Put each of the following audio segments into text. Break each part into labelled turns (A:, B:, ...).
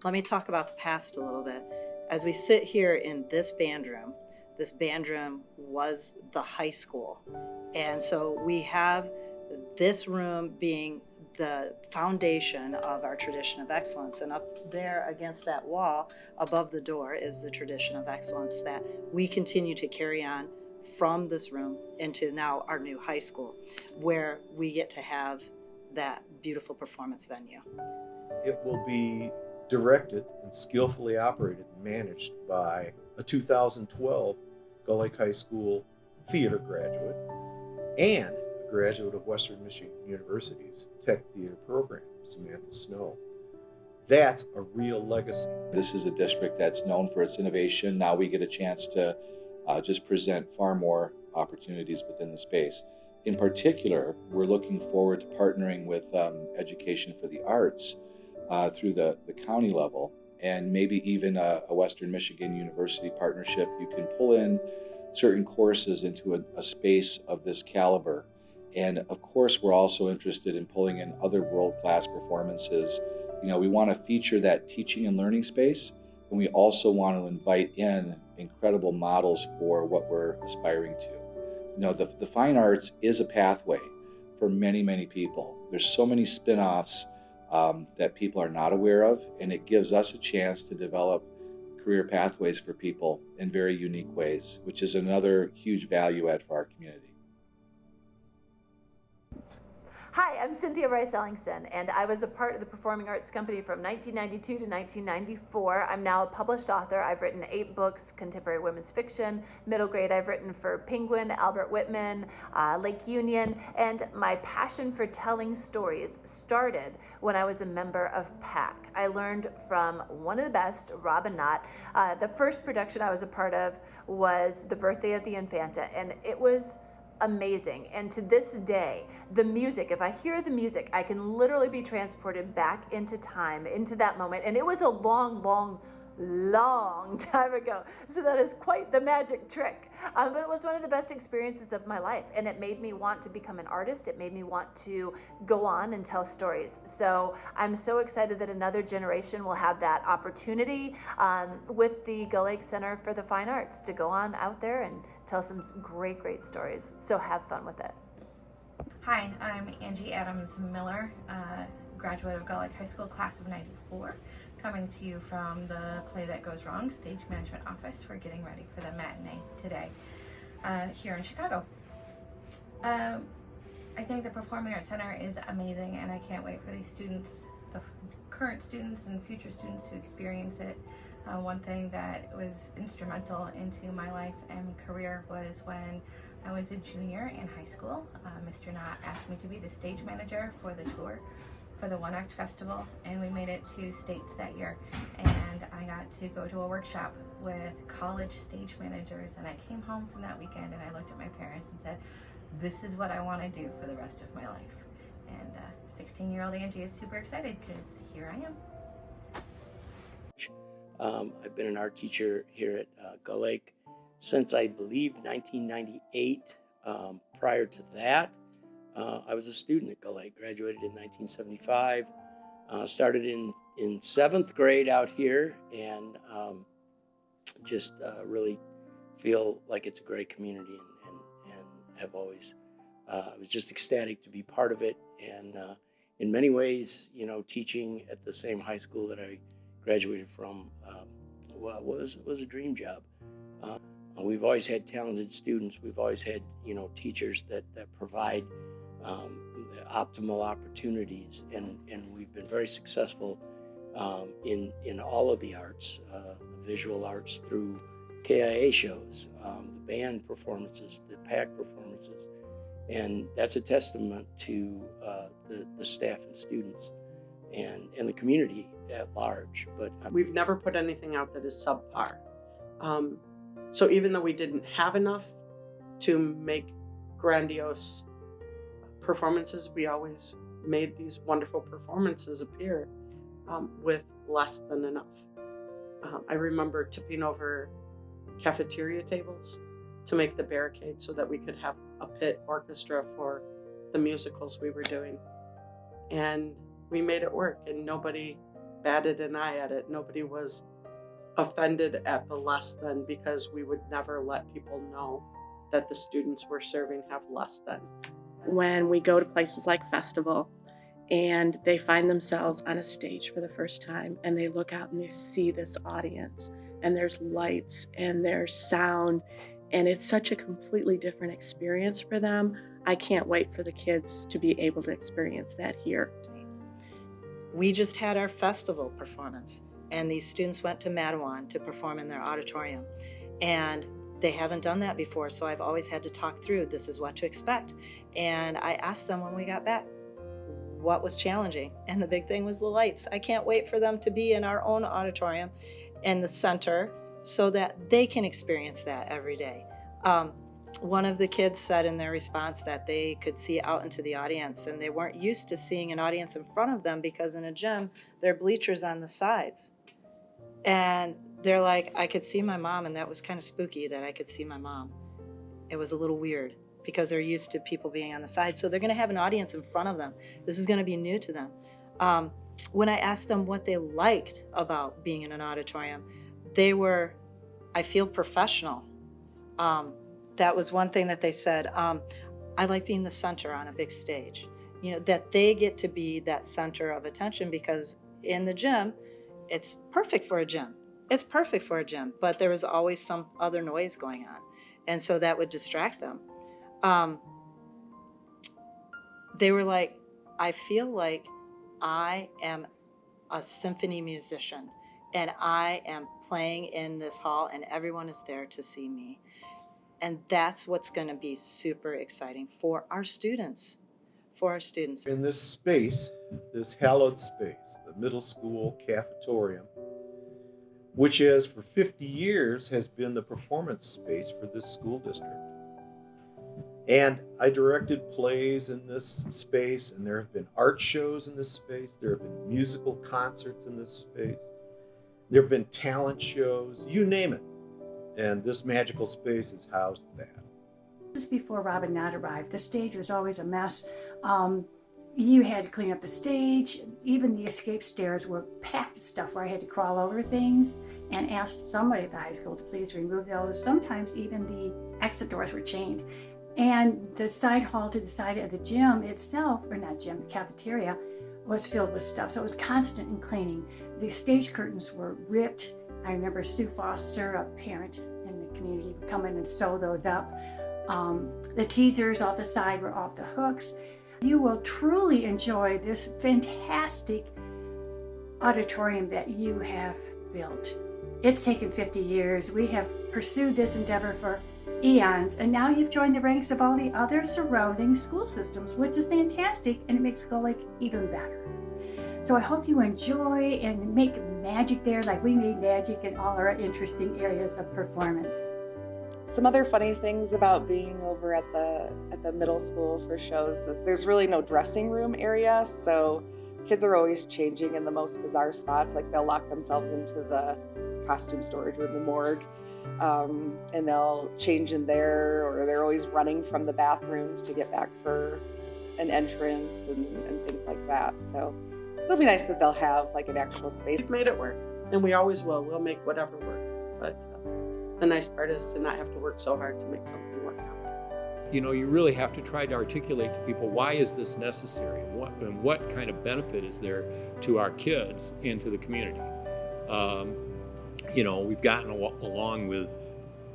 A: Let me talk about the past a little bit. As we sit here in this band room was the high school. And so we have this room being the foundation of our tradition of excellence. And up there against that wall, above the door, is the tradition of excellence that we continue to carry on from this room into now our new high school, where we get to have that beautiful performance venue.
B: It will be directed and skillfully operated and managed by a 2012 Gull Lake High School theater graduate and a graduate of Western Michigan University's Tech Theater program, Samantha Snow. That's a real legacy.
C: This is a district that's known for its innovation. Now we get a chance to just present far more opportunities within the space. In particular, we're looking forward to partnering with Education for the Arts through the county level, and maybe even a Western Michigan University partnership. You can pull in certain courses into a space of this caliber. And of course, we're also interested in pulling in other world-class performances. You know, we want to feature that teaching and learning space, and we also want to invite in incredible models for what we're aspiring to. You know, the fine arts is a pathway for many, many people. There's so many spin-offs that people are not aware of, and it gives us a chance to develop career pathways for people in very unique ways, which is another huge value add for our community.
D: Hi, I'm Cynthia Rice Ellingston, and I was a part of the Performing Arts Company from 1992 to 1994. I'm now a published author. I've written 8 books, contemporary women's fiction. Middle grade, I've written for Penguin, Albert Whitman, Lake Union, and my passion for telling stories started when I was a member of PAC. I learned from one of the best, Robin Knott. The first production I was a part of was The Birthday of the Infanta, and it was amazing. And to this day, the music, if I hear the music, I can literally be transported back into time, into that moment. And it was a long time ago. So that is quite the magic trick. But it was one of the best experiences of my life. And it made me want to become an artist. It made me want to go on and tell stories. So I'm so excited that another generation will have that opportunity with the Gull Lake Center for the Fine Arts to go on out there and tell some great stories. So have fun with it.
E: Hi, I'm Angie Adams Miller, graduate of Gull Lake High School, class of '94, coming to you from the Play That Goes Wrong stage management office. We're getting ready for the matinee today here in Chicago. I think the Performing Arts Center is amazing, and I can't wait for these students, the current students and future students, to experience it. One thing that was instrumental into my life and career was when I was a junior in high school. Mr. Knott asked me to be the stage manager for the tour for the One Act Festival, and we made it to states that year. And I got to go to a workshop with college stage managers, and I came home from that weekend and I looked at my parents and said, this is what I want to do for the rest of my life. And 16-year-old Angie is super excited because here I am.
F: I've been an art teacher here at Gull Lake since, I believe, 1998. Prior to that, I was a student at Gull Lake, graduated in 1975, started in 7th grade out here, and just really feel like it's a great community and have always, I was just ecstatic to be part of it. And in many ways, you know, teaching at the same high school that I graduated from was a dream job. We've always had talented students. We've always had, you know, teachers that provide optimal opportunities, and we've been very successful in all of the arts, the visual arts through KIA shows, the band performances, the PAC performances, and that's a testament to the staff and students and the community at large. But
G: we've never put anything out that is subpar. So even though we didn't have enough to make grandiose performances, we always made these wonderful performances appear with less than enough. I remember tipping over cafeteria tables to make the barricade so that we could have a pit orchestra for the musicals we were doing. And we made it work, and nobody batted an eye at it. Nobody was offended at the less than, because we would never let people know that the students we're serving have less than.
H: When we go to places like festival and they find themselves on a stage for the first time and they look out and they see this audience and there's lights and there's sound and it's such a completely different experience for them. I can't wait for the kids to be able to experience that here.
A: We just had our festival performance, and these students went to Matawan to perform in their auditorium. And they haven't done that before, so I've always had to talk through, this is what to expect. And I asked them when we got back, what was challenging? And the big thing was the lights. I can't wait for them to be in our own auditorium in the center so that they can experience that every day. One of the kids said in their response that they could see out into the audience, and they weren't used to seeing an audience in front of them because in a gym, there are bleachers on the sides. And they're like, I could see my mom, and that was kind of spooky that I could see my mom. It was a little weird because they're used to people being on the side. So they're going to have an audience in front of them. This is going to be new to them. When I asked them what they liked about being in an auditorium, they were, I feel professional. That was one thing that they said. I like being the center on a big stage. You know, that they get to be that center of attention, because in the gym, it's perfect for a gym. It's perfect for a gym, but there was always some other noise going on. And so that would distract them. They were like, I feel like I am a symphony musician and I am playing in this hall and everyone is there to see me. And that's what's going to be super exciting for our students.
B: In this space, this hallowed space, the middle school cafetorium, which is for 50 years has been the performance space for this school district. And I directed plays in this space, and there have been art shows in this space. There have been musical concerts in this space. There have been talent shows, you name it. And this magical space has housed that.
I: This is before Rob and Nat arrived. The stage was always a mess. You had to clean up the stage. Even the escape stairs were packed with stuff where I had to crawl over things and ask somebody at the high school to please remove those. Sometimes even the exit doors were chained. And the side hall to the side of the gym itself, or not gym, the cafeteria, was filled with stuff. So it was constant in cleaning. The stage curtains were ripped. I remember Sue Foster, a parent in the community, would come in and sew those up. The teasers off the side were off the hooks. You will truly enjoy this fantastic auditorium that you have built. It's taken 50 years. We have pursued this endeavor for eons, and now you've joined the ranks of all the other surrounding school systems, which is fantastic, and it makes Gull Lake even better. So I hope you enjoy and make magic there like we made magic in all our interesting areas of performance.
H: Some other funny things about being over at the middle school for shows is there's really no dressing room area, so kids are always changing in the most bizarre spots. Like they'll lock themselves into the costume storage room, the morgue, and they'll change in there, or they're always running from the bathrooms to get back for an entrance and things like that. So it'll be nice that they'll have like an actual space.
G: We've made it work, and we always will. We'll make whatever work. But the nice part is to not have to work so hard to make something work out.
J: You know, you really have to try to articulate to people, why is this necessary? And what kind of benefit is there to our kids and to the community? You know, we've gotten along with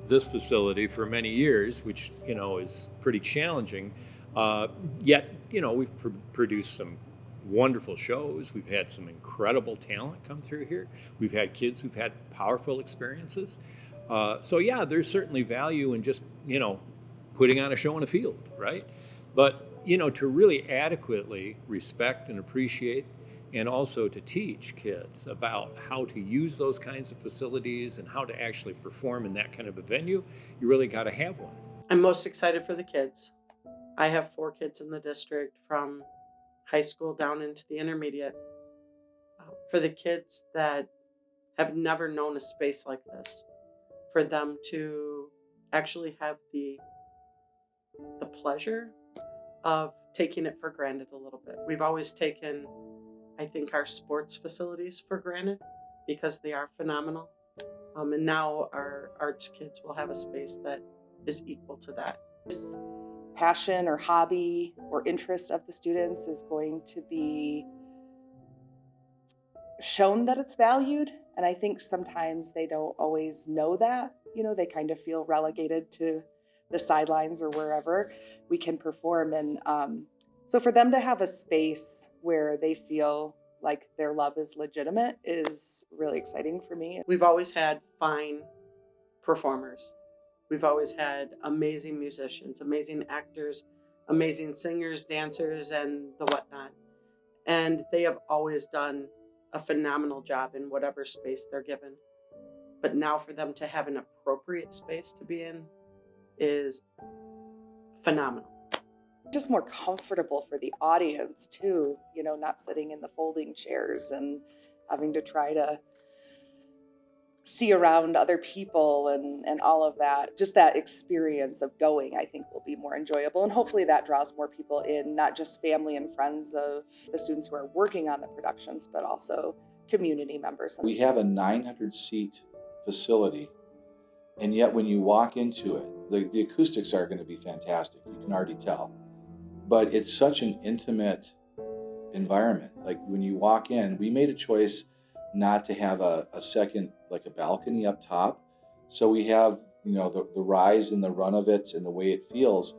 J: this facility for many years, which, you know, is pretty challenging. Yet, you know, we've produced some wonderful shows. We've had some incredible talent come through here. We've had kids who've had powerful experiences. So yeah, there's certainly value in just, you know, putting on a show in a field, right? But, you know, to really adequately respect and appreciate, and also to teach kids about how to use those kinds of facilities and how to actually perform in that kind of a venue, you really got to have one.
G: I'm most excited for the kids. I have 4 kids in the district from high school down into the intermediate. For the kids that have never known a space like this, for them to actually have the pleasure of taking it for granted a little bit. We've always taken I think, our sports facilities for granted because they are phenomenal. And now our arts kids will have a space that is equal to that.
H: This passion or hobby or interest of the students is going to be shown that it's valued. And I think sometimes they don't always know that. They kind of feel relegated to the sidelines or wherever we can perform. And so for them to have a space where they feel like their love is legitimate is really exciting for me.
G: We've always had fine performers. We've always had amazing musicians, amazing actors, amazing singers, dancers, and the whatnot. And they have always done a phenomenal job in whatever space they're given. But now for them to have an appropriate space to be in is phenomenal.
H: Just more comfortable for the audience too, not sitting in the folding chairs and having to try to see around other people and all of that. Just that experience of going, I think, will be more enjoyable. And hopefully that draws more people in, not just family and friends of the students who are working on the productions, but also community members.
C: We have a 900-seat facility, and yet when you walk into it, the acoustics are going to be fantastic. You can already tell. But it's such an intimate environment. Like when you walk in, we made a choice not to have a second, like a balcony up top. So we have, the rise and the run of it and the way it feels.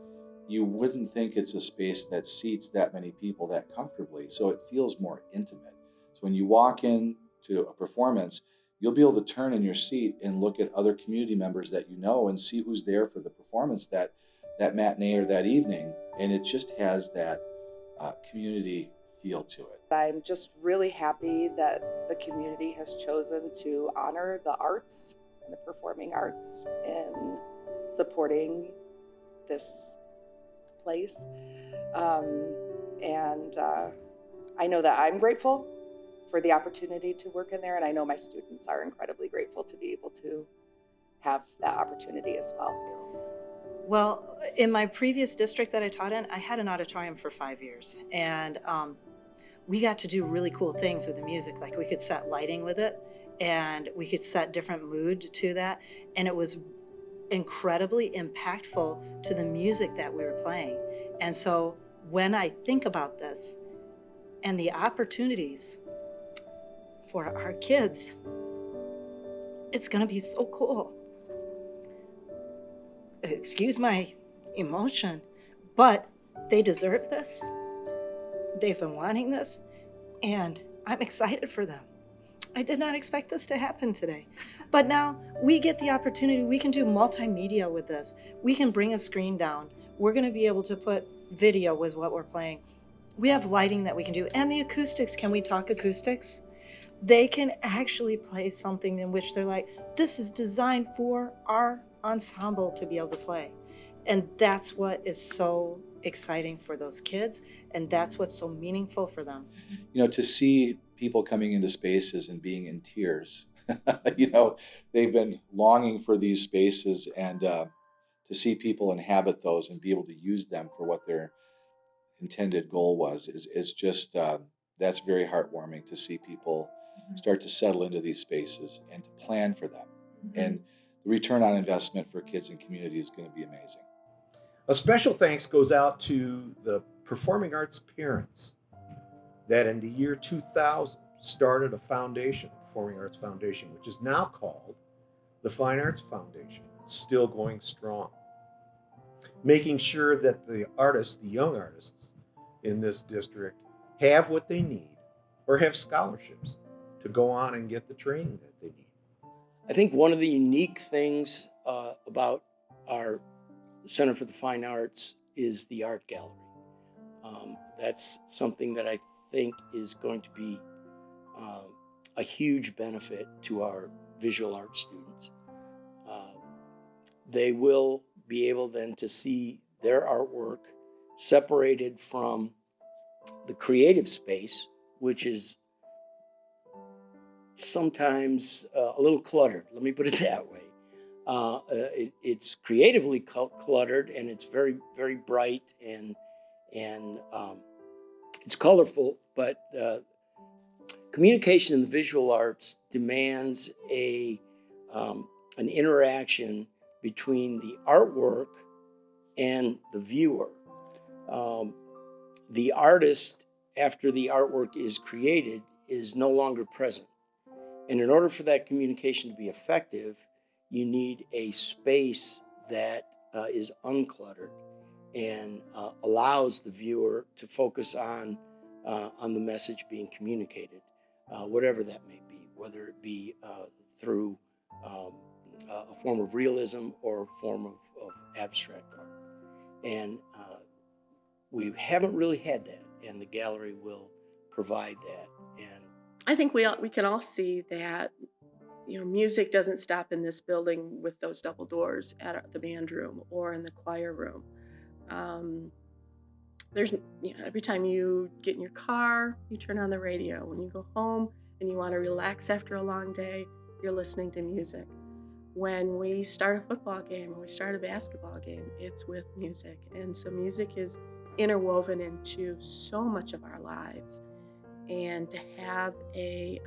C: You wouldn't think it's a space that seats that many people that comfortably. So it feels more intimate. So when you walk in to a performance, you'll be able to turn in your seat and look at other community members that you know and see who's there for the performance that matinee or that evening. And it just has that community feel to it.
H: I'm just really happy that the community has chosen to honor the arts and the performing arts in supporting this place. And I know that I'm grateful for the opportunity to work in there, and I know my students are incredibly grateful to be able to have that opportunity as well.
A: Well, in my previous district that I taught in, I had an auditorium for 5 years, and we got to do really cool things with the music. Like we could set lighting with it, and we could set different mood to that, and it was incredibly impactful to the music that we were playing. And so when I think about this and the opportunities for our kids, it's going to be so cool. Excuse my emotion, but they deserve this. They've been wanting this, and I'm excited for them. I did not expect this to happen today. But now we get the opportunity. We can do multimedia with this. We can bring a screen down. We're going to be able to put video with what we're playing. We have lighting that we can do. And the acoustics, can we talk acoustics? They can actually play something in which they're like, this is designed for our ensemble to be able to play. And that's what is so exciting for those kids, and that's what's so meaningful for them.
C: To see people coming into spaces and being in tears, they've been longing for these spaces, and to see people inhabit those and be able to use them for what their intended goal was is just, that's very heartwarming to see people start to settle into these spaces and to plan for them. And the return on investment for kids and community is going to be amazing.
B: A special thanks goes out to the performing arts parents that in the year 2000 started a foundation, Performing Arts Foundation, which is now called the Fine Arts Foundation. It's still going strong, making sure that the artists, the young artists in this district, have what they need or have scholarships to go on and get the training that they need.
F: I think one of the unique things about our Center for the Fine Arts is the art gallery. That's something that I think is going to be a huge benefit to our visual arts students. They will be able then to see their artwork separated from the creative space, which is sometimes a little cluttered. Let me put it that way. It's creatively cluttered, and it's very, very bright, and it's colorful, but Communication in the visual arts demands an interaction between the artwork and the viewer. The artist, after the artwork is created, is no longer present. And in order for that communication to be effective, you need a space that is uncluttered and allows the viewer to focus on the message being communicated, whatever that may be, whether it be through a form of realism or a form of abstract art. And we haven't really had that, and the gallery will provide that. And
K: I think we can all see that, you know, music doesn't stop in this building with those double doors at the band room or in the choir room. There's, you know, every time you get in your car, you turn on the radio. When you go home and you want to relax after a long day, you're listening to music. When we start a football game or we start a basketball game, it's with music. And so music is interwoven into so much of our lives. And to have a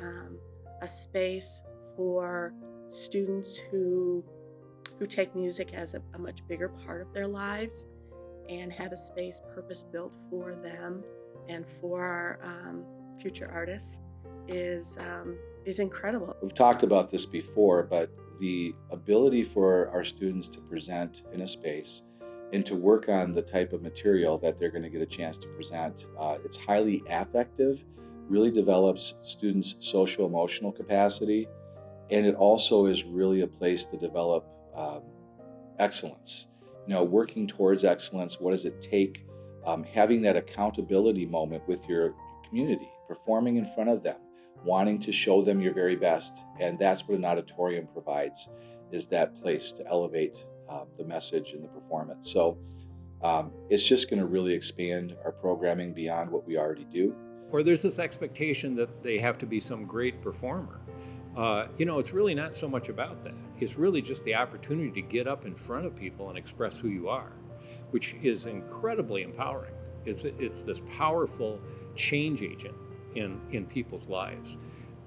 K: space for students who take music as a much bigger part of their lives and have a space purpose-built for them and for our future artists is incredible.
C: We've talked about this before, but the ability for our students to present in a space and to work on the type of material that they're going to get a chance to present, it's highly affective, really develops students' social emotional capacity, and it also is really a place to develop excellence. You know, working towards excellence, what does it take? Having that accountability moment with your community, performing in front of them, wanting to show them your very best. And that's what an auditorium provides, is that place to elevate the message and the performance. So it's just going to really expand our programming beyond what we already do.
J: Or there's this expectation that they have to be some great performer. You know, it's really not so much about that. It's really just the opportunity to get up in front of people and express who you are, which is incredibly empowering. It's this powerful change agent in people's lives.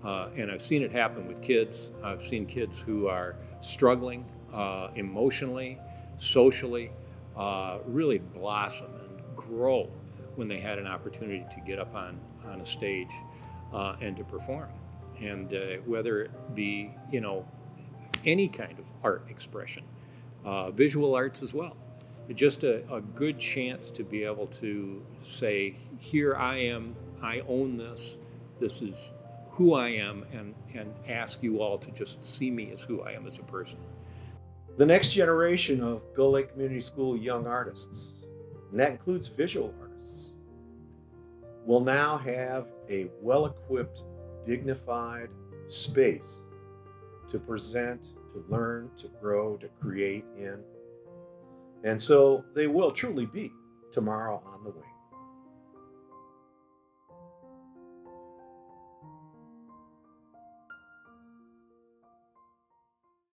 J: And I've seen it happen with kids. I've seen kids who are struggling emotionally, socially, really blossom and grow when they had an opportunity to get up on a stage and to perform. And whether it be, you know, any kind of art expression, visual arts as well. Just a good chance to be able to say, here I am, I own this, this is who I am, and ask you all to just see me as who I am as a person.
B: The next generation of Gull Lake Community School young artists, and that includes visual artists, will now have a well-equipped, dignified space to present, to learn, to grow, to create in. And so they will truly be tomorrow on the wing.